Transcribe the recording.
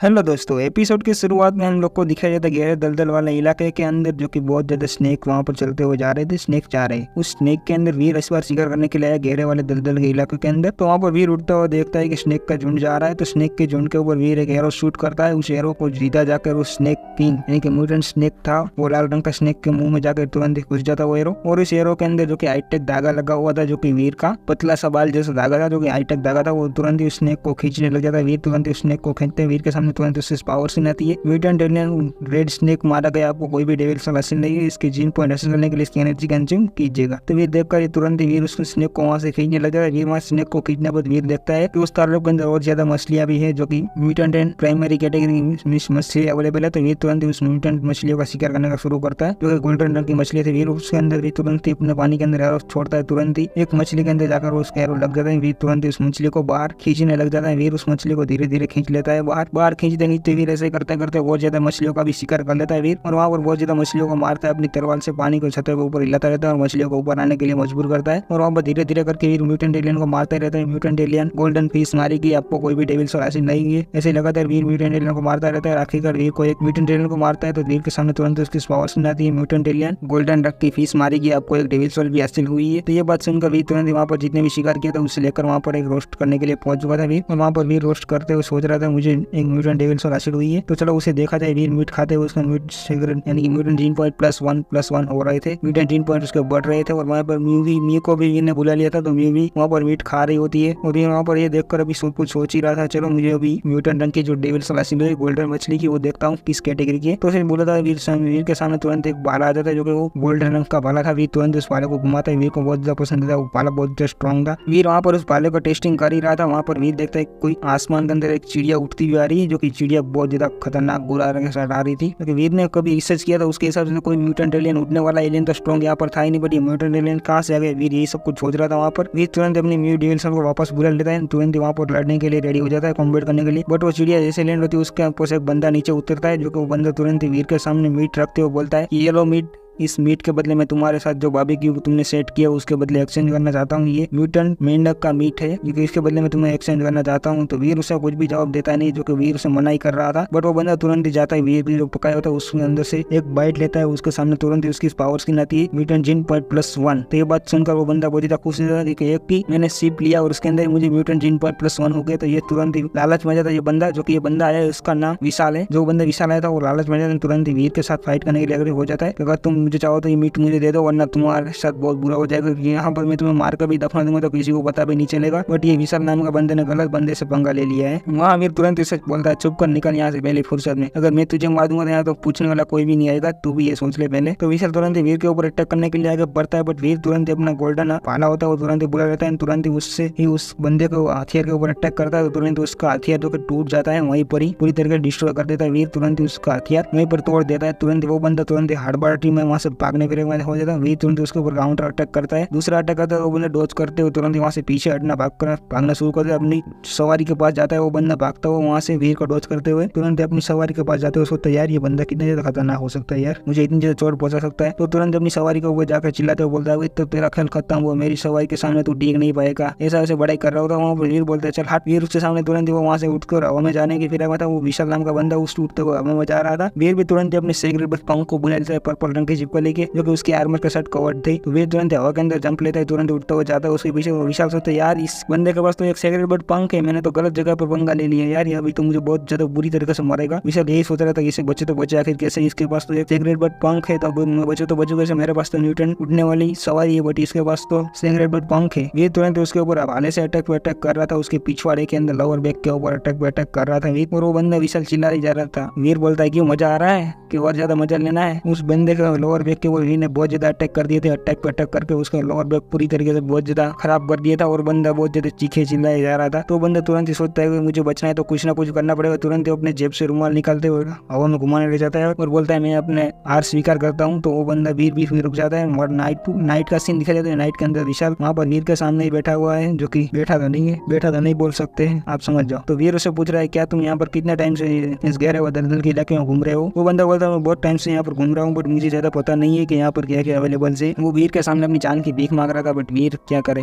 Hello दोस्तों, episode की शुरुआत में हम लोग को दिखाया जाता है गहरे दलदल वाले इलाके के अंदर, जो कि बहुत ज्यादा स्नेक वहां पर चलते हुए जा रहे थे। स्नेक जा रहे उस स्नेक के अंदर वीर इस बार शिकार करने के लिए आया गहरे वाले दलदल के इलाके के अंदर। तो वहां पर वीर उड़ता हुआ देखता है कि स्नेक का झुंड जा रहा है। तो स्नेक के झुंड के ऊपर वीर एक एरो शूट करता है। उस एरो को सीधा जाकर उस स्नेक किंग यानी कि म्यूटेंट स्नेक था, वो लाल रंग का स्नेक के मुंह में जाकर तुरंत ही घुस जाता वो एरो। और इस एरो के अंदर जो कि हाईटेक धागा लगा हुआ था, जो कि वीर का पतला सा बाल जैसा धागा था, जो कि हाईटेक धागा था, वो तुरंत ही उस स्नेक को खींचने लग जाता है। वीर तुरंत ही उस स्नेक को खींचते हैं। वीर के सामने तुरंत उससे पावर आती है। म्यूटेंट एलियन रेड स्नेक मारा गया, आपको कोई भी डेविल सल हासिल नहीं है। इसके जीन पॉइंट हासिल करने के लिए इसकी एनर्जी कंज्यूम कीजिएगा। तो वीर देखकर तुरंत ही वीर उस स्नेक को वहां से खींचने लग जाता है। वीर वहां स्नेक को खींचने पर वीर देखता है कि उस तालाब के अंदर और ज्यादा मछलियां भी है, जो कि म्यूटेंट एंड प्राइमरी कैटेगरी में मछली अवेलेबल है। तो वीर तुरंत ही उस म्यूटेंट मछलियों का शिकार करने का शुरू करता है, जो कि गोल्डन रंग की मछली थी। वीर उसके अंदर भी तुरंत ही अपने पानी के अंदर एरो छोड़ता है। तुरंत ही एक मछली के अंदर जाकर उसका एरो लग जाता है। वीर तुरंत ही उस मछली को बाहर खींचने लग जाता है। वीर उस मछली को धीरे धीरे खींच लेता है बाहर खींचते खींचते वीर ऐसे करते करते बहुत ज्यादा मछलियों का भी शिकार कर लेता है वीर। और वहाँ पर बहुत ज्यादा मछलियों को मारता है। अपनी तलवार से पानी को छतों के ऊपर हिलाता रहता है और मछलियों को ऊपर आने के लिए मजबूर करता है। और वहाँ पर धीरे धीरे करके वीर म्यूटेंट एलियन को मारता रहता है। म्यूटेंट एलियन गोल्डन फिश मारेगी, आपको कोई भी डेविल सोल हासिल नहीं है। ऐसे लगातार वीर म्यूटेंट एलियन को मारता रहता है। आखिरकार वीर को एक म्यूटेंट एलियन को मारता है, तो वीर के सामने तुरंत उसकी पावर आती है। म्यूटेंट एलियन गोल्डन रंग की फिश मारेगी, आपको एक डेविल सोल भी हासिल हुई है। तो ये बात सुनकर वीर तुरंत वहाँ पर जितने भी शिकार किया था उससे लेकर वहाँ पर एक रोस्ट करने के लिए पहुंच चुका था वीर। और वहाँ पर वीर रोस्ट करते हुए सोच रहा था मुझे एक म्यूटेंट डेविल सोल हासिल हुई है, तो चलो उसे देखा जाए। वीर मीट खाते हुए उसका मीट यानी कि म्यूटेंट जीन पॉइंट +1 हो रहे थे। म्यूटेंट जीन पॉइंट उसके बढ़ रहे थे। और वहाँ पर म्यू को भी वीर ने बुला लिया था, तो म्यू भी वहाँ पर मीट खा रही होती है। और वीर वहाँ पर ये देखकर अभी सब कुछ सोच ही रहा था, चलो मुझे अभी म्यूटेंट रंग की जो डेविल सोल हासिल हुई गोल्डन मछली की, वो देखता हूँ किस कैटेगरी की है। तो फिर बोला था वीर के सामने तुरंत एक भाला आ जाता है, जो कि वो गोल्डन रंग का भाला था। वीर तुरंत उस भाले को घुमाता है। वीर को बहुत ज्यादा पसंद था, वो भाला बहुत ज्यादा स्ट्रॉन्ग था। वीर वहाँ पर उस भाले को टेस्टिंग कर ही रहा था। वहाँ पर वीर देखता है कोई आसमान के अंदर एक चिड़िया उठती हुई आ रही है, जो कि चिड़िया बहुत ज्यादा खतरनाक बुरा रंग के साथ आ रही थी। क्योंकि वीर ने कभी रिसर्च किया था, उसके हिसाब से कोई म्यूटेंट एलियन उठने वाला एलियन तो स्ट्रॉन्ग यहाँ पर था ही नहीं, बट ये म्यूटेंट एलियन कहाँ से आ गए, वीर यही सब कुछ सोच रहा था। वहाँ पर वीर तुरंत अपनी म्यू डेविल सोल को वापस बुला लेता है। तुरंत वहाँ पर लड़ने के लिए रेडी हो जाता है, कॉम्बैट करने के लिए। बट वो चिड़िया जैसे लैंड होती है, उसके ऊपर से एक बंदा नीचे उतरता है, जो कि वो बंदा तुरंत ही वीर के सामने मीट रखते हुए बोलता है कि ये लो मीट, इस मीट के बदले मैं तुम्हारे साथ जो बारबेक्यू तुमने सेट किया उसके बदले एक्सचेंज करना चाहता हूँ। ये म्यूटेंट मेंढक का मीट है, जो कि इसके बदले में तुम्हें एक्सचेंज करना चाहता हूँ। तो वीर उसे कुछ भी जवाब देता नहीं, जो कि वीर उसे मना ही कर रहा था। बट वो बंदा तुरंत ही जाता है। वीर भी जो पकाया होता है उसके अंदर से एक बाइट लेता है, उसके सामने तुरंत ही उसकी पावर स्किन आती है म्यूटेंट जीन पॉइंट +1। तो ये बात सुनकर वो बंदा बहुत ज्यादा खुश होता है कि एक ही मैंने सिप लिया और उसके अंदर मुझे म्यूटेंट जीन पॉइंट +1 हो गया। तो ये तुरंत ही लालच में जाता है। ये बंदा जो कि ये बंदा आया है उसका नाम विशाल है। जो बंदा विशाल आया था वो लालच में जाता है, तुरंत ही वीर के साथ फाइट करने के लिए अग्री हो जाता है। अगर तुम मुझे चाहो तो ये मीट मुझे दे दो, वरना तुम्हारे साथ बहुत बुरा हो जाएगा। यहाँ पर मैं तुम्हें मार कर भी दफना दूंगा तो किसी को पता भी नहीं चलेगा। बट ये विशाल नाम का बंदे ने गलत बंदे से पंगा ले लिया है। वहाँ वीर तुरंत इसे बोलता है चुप कर, निकल यहाँ से पहले फुर्सत में। अगर मैं तुझे मार दूंगा यहाँ तो पूछने वाला कोई भी नहीं आएगा, तू भी ये सोच ले पहले। तो विशाल तुरंत वीर के ऊपर अटैक करने के लिए आगे बढ़ता है। बट वीर तुरंत अपना गोल्डन भाला होता है वो तुरंत बुला लेता है। तुरंत ही उससे ही उस बंदे को हथियार के ऊपर अटैक करता है। तो तुरंत उसका हथियार जो टूट जाता है, वहीं पर ही पूरी तरीके डिस्ट्रॉय कर देता है। वीर तुरंत उसका हथियार वहीं पर तोड़ देता है। तुरंत वो बंदा तुरंत हार्डबार टीम में वहाँ से भागने फिरने हो जाता है। वीर तुरंत उसके ऊपर काउंटर अटैक करता है। दूसरा अटैक करता है, वो बंदा डॉज करते हुए तुरंत वहाँ से पीछे हटना भागना शुरू करता है। अपनी सवारी के पास जाता है वो बंदा भागता हुआ वहाँ से वीर को डॉज करते हुए तुरंत अपनी सवारी के पास जाते हुए सोचता है यार ये बंदा कितना ज्यादा खतरनाक हो सकता है, यार मुझे इतनी ज्यादा चोट पहुंचा सकता है। तो तुरंत अपनी सवारी के ऊपर जाकर चिल्लाते हुए बोलता है तो तेरा खेल खत्म हुआ, मेरी सवारी के सामने तू टिक नहीं पाएगा। ऐसा वैसे बड़ाई कर रहा होता है। वहाँ पर वीर बोलता है चल हट। वीर उसके सामने तुरंत वो वहाँ से उठकर हवा में जाने की फिर था। वो विशाल नाम का बंदा उस उठते हुए हवा में जा रहा था। वीर भी तुरंत अपने सेक्रेट पंख को बुला लेता है पर्पल रंग की जिप को लेके, जो कि उसकी आर्मर के साथ कवर्ड थी। तो वीर तुरंत हवा के अंदर जंप लेता है, तुरंत उठता हुआ जाता है उसके पीछे। वो विशाल सोचता है यार इस बंदे के पास तो एक सेक्रेट बर्ड पंख है, मैंने तो गलत जगह पर पंगा ले लिया यार, ये अभी तो मुझे बहुत ज्यादा बुरी तरीके से मारेगा। विशाल यही सोच रहा था इसे बचे तो बचे, आखिर कैसे इसके पास तो एक सेक्रेट बर्ड पंख है, तो बचे तो बचो कैसे, मेरे पास तो न्यूटन उठने वाली सवारी है बट इसके पास तो सेक्रेट बर्ड पंख है। ये तुरंत उसके ऊपर भाले से अटैक कर रहा था, उसके पिछवाड़े के अंदर लोअर बैक के ऊपर अटैक कर रहा था वीर। और वो बंदा विशाल चिल्ला ही जा रहा था। वीर बोलता है क्यों मजा आ रहा है कि और ज्यादा मजा लेना है। उस बंदे का लोअर बैक के ऊपर वीर ने बहुत ज्यादा अटैक कर दिए थे। अटैक करके उसका लोअर बैक पूरी तरीके से बहुत ज्यादा खराब कर दिया था और बंदा बहुत ज्यादा चीखे चिल्लाया जा रहा था। तो बंदा तुरंत ही सोचता है कि मुझे बचना है तो कुछ ना कुछ करना पड़ेगा। तुरंत ही अपने जेब से रुमाल निकालते हुए हवा में घुमाने लग जाता है और बोलता है मैं अपने हार स्वीकार करता हूँ। तो वो बंदा वीर भी रुक जाता है और नाइट का सीन दिखा जाता है। नाइट के अंदर विशाल वहाँ पर वीर के सामने ही बैठा हुआ है, जो कि बैठा था नहीं बोल सकते हैं आप समझ जाओ। तो वीर उसे पूछ रहा है क्या तुम यहाँ पर कितना टाइम से इस गहरे व दलदल के इलाके में घूम रहे हो। वो बंदा बोलता है मैं बहुत टाइम से यहाँ पर घूम रहा हूँ बट मुझे ज्यादा पता नहीं है कि यहाँ पर क्या क्या अवेलेबल है। वो वीर के सामने अपनी जान की भीख मांग रहा था बट वीर क्या करे।